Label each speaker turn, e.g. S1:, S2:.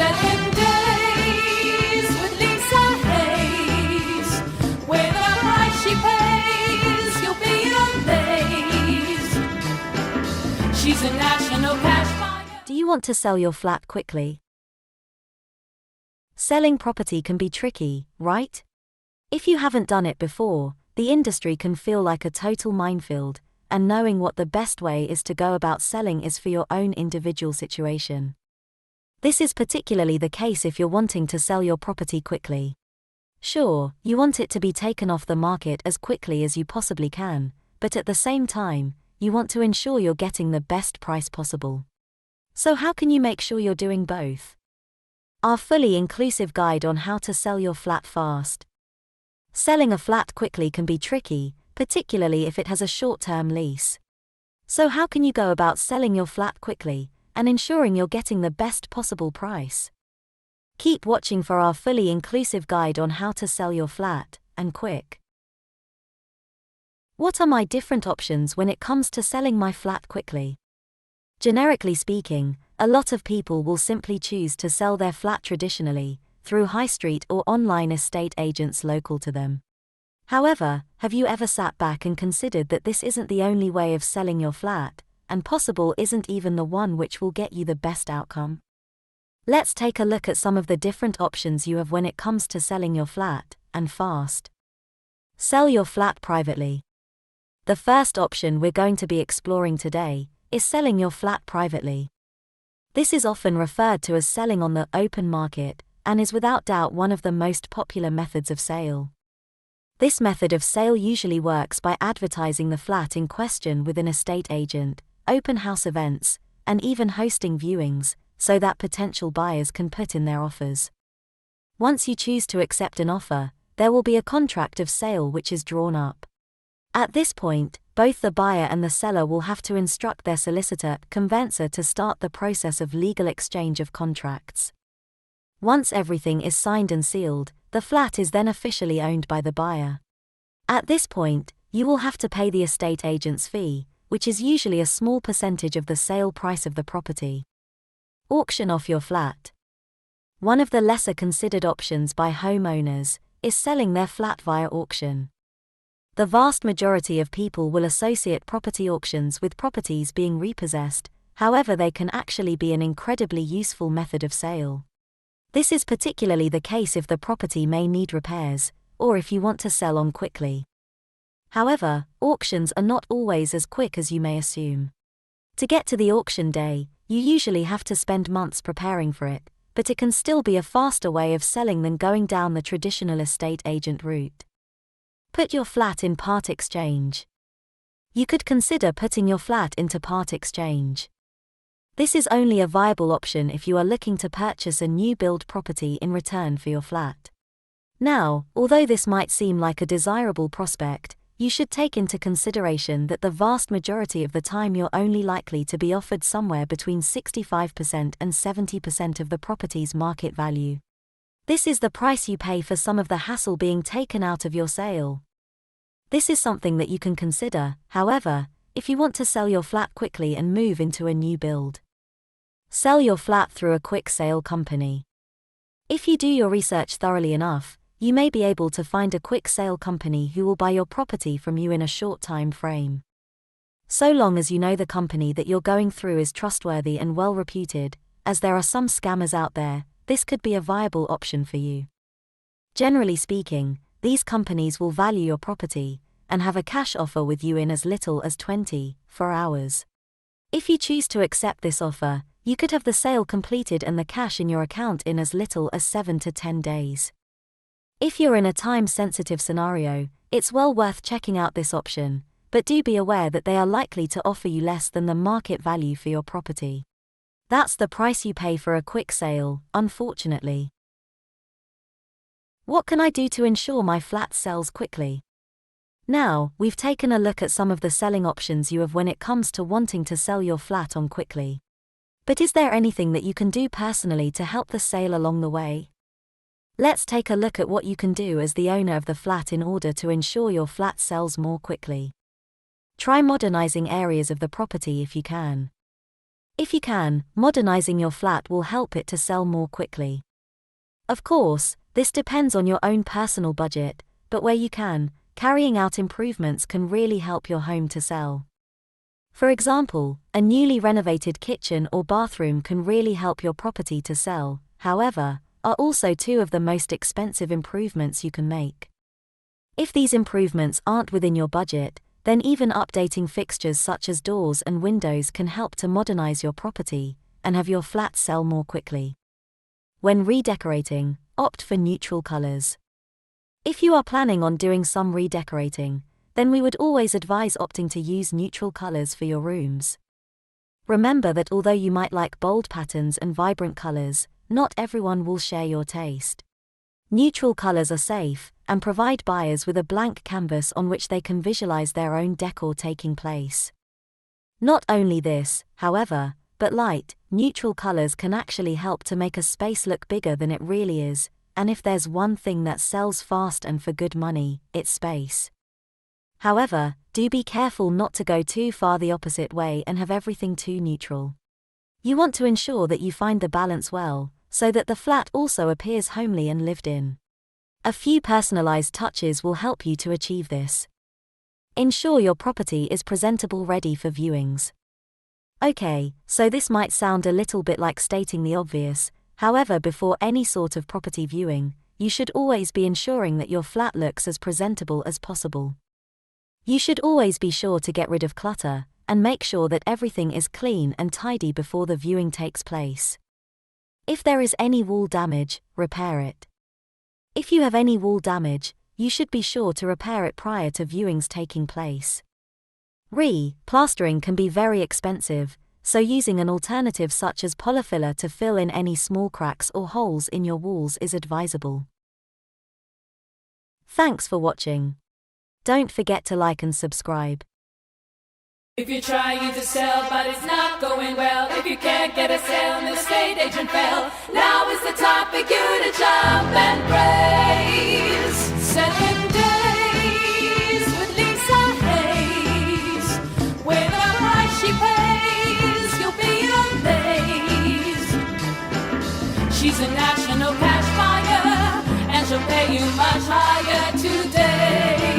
S1: Seven Days with Lisa Hayes. With the price she pays, you'll be amazed. She's a national cash buyer.
S2: Do you want to sell your flat quickly? Selling property can be tricky, right? If you haven't done it before, the industry can feel like a total minefield, and knowing what the best way is to go about selling is for your own individual situation. This is particularly the case if you're wanting to sell your property quickly. Sure, you want it to be taken off the market as quickly as you possibly can, but at the same time, you want to ensure you're getting the best price possible. So how can you make sure you're doing both? Our fully inclusive guide on how to sell your flat fast. Selling a flat quickly can be tricky, particularly if it has a short-term lease. So how can you go about selling your flat quickly and ensuring you're getting the best possible price? Keep watching for our fully inclusive guide on how to sell your flat, and quick. What are my different options when it comes to selling my flat quickly? Generically speaking, a lot of people will simply choose to sell their flat traditionally, through high street or online estate agents local to them. However, have you ever sat back and considered that this isn't the only way of selling your flat, and possible isn't even the one which will get you the best outcome? Let's take a look at some of the different options you have when it comes to selling your flat, and fast. Sell your flat privately. The first option we're going to be exploring today is selling your flat privately. This is often referred to as selling on the open market, and is without doubt one of the most popular methods of sale. This method of sale usually works by advertising the flat in question with an estate agent, open house events, and even hosting viewings, so that potential buyers can put in their offers. Once you choose to accept an offer, there will be a contract of sale which is drawn up. At this point, both the buyer and the seller will have to instruct their solicitor, conveyancer to start the process of legal exchange of contracts. Once everything is signed and sealed, the flat is then officially owned by the buyer. At this point, you will have to pay the estate agent's fee, which is usually a small percentage of the sale price of the property. Auction off your flat. One of the lesser considered options by homeowners is selling their flat via auction. The vast majority of people will associate property auctions with properties being repossessed, however, they can actually be an incredibly useful method of sale. This is particularly the case if the property may need repairs, or if you want to sell on quickly. However, auctions are not always as quick as you may assume. To get to the auction day, you usually have to spend months preparing for it, but it can still be a faster way of selling than going down the traditional estate agent route. Put your flat in part exchange. You could consider putting your flat into part exchange. This is only a viable option if you are looking to purchase a new build property in return for your flat. Now, although this might seem like a desirable prospect, you should take into consideration that the vast majority of the time you're only likely to be offered somewhere between 65% and 70% of the property's market value. This is the price you pay for some of the hassle being taken out of your sale. This is something that you can consider, however, if you want to sell your flat quickly and move into a new build. Sell your flat through a quick sale company. If you do your research thoroughly enough, you may be able to find a quick sale company who will buy your property from you in a short time frame. So long as you know the company that you're going through is trustworthy and well reputed, as there are some scammers out there, this could be a viable option for you. Generally speaking, these companies will value your property and have a cash offer with you in as little as 24 hours. If you choose to accept this offer, you could have the sale completed and the cash in your account in as little as 7 to 10 days. If you're in a time-sensitive scenario, it's well worth checking out this option, but do be aware that they are likely to offer you less than the market value for your property. That's the price you pay for a quick sale, unfortunately. What can I do to ensure my flat sells quickly? Now, we've taken a look at some of the selling options you have when it comes to wanting to sell your flat on quickly. But is there anything that you can do personally to help the sale along the way? Let's take a look at what you can do as the owner of the flat in order to ensure your flat sells more quickly. Try modernizing areas of the property if you can. If you can, modernizing your flat will help it to sell more quickly. Of course, this depends on your own personal budget, but where you can, carrying out improvements can really help your home to sell. For example, a newly renovated kitchen or bathroom can really help your property to sell, however, are also two of the most expensive improvements you can make. If these improvements aren't within your budget, then even updating fixtures such as doors and windows can help to modernize your property and have your flat sell more quickly. When redecorating, opt for neutral colors. If you are planning on doing some redecorating, then we would always advise opting to use neutral colors for your rooms. Remember that although you might like bold patterns and vibrant colors, not everyone will share your taste. Neutral colors are safe and provide buyers with a blank canvas on which they can visualize their own decor taking place. Not only this, however, but light, neutral colors can actually help to make a space look bigger than it really is, and if there's one thing that sells fast and for good money, it's space. However, do be careful not to go too far the opposite way and have everything too neutral. You want to ensure that you find the balance well, so that the flat also appears homely and lived in. A few personalized touches will help you to achieve this. Ensure your property is presentable, ready for viewings. Okay, so this might sound a little bit like stating the obvious, however, before any sort of property viewing, you should always be ensuring that your flat looks as presentable as possible. You should always be sure to get rid of clutter, and make sure that everything is clean and tidy before the viewing takes place. If there is any wall damage, repair it. If you have any wall damage, you should be sure to repair it prior to viewings taking place. Plastering can be very expensive, so using an alternative such as polyfiller to fill in any small cracks or holes in your walls is advisable. Thanks for watching. Don't forget to like and subscribe.
S1: If you're trying to sell but it's not going well, if you can't get a sale and the estate agent fell, now is the time for you to jump and praise. Selling Days with Lisa Hayes. With the price she pays, you'll be amazed. She's a national cash buyer, and she'll pay you much higher today.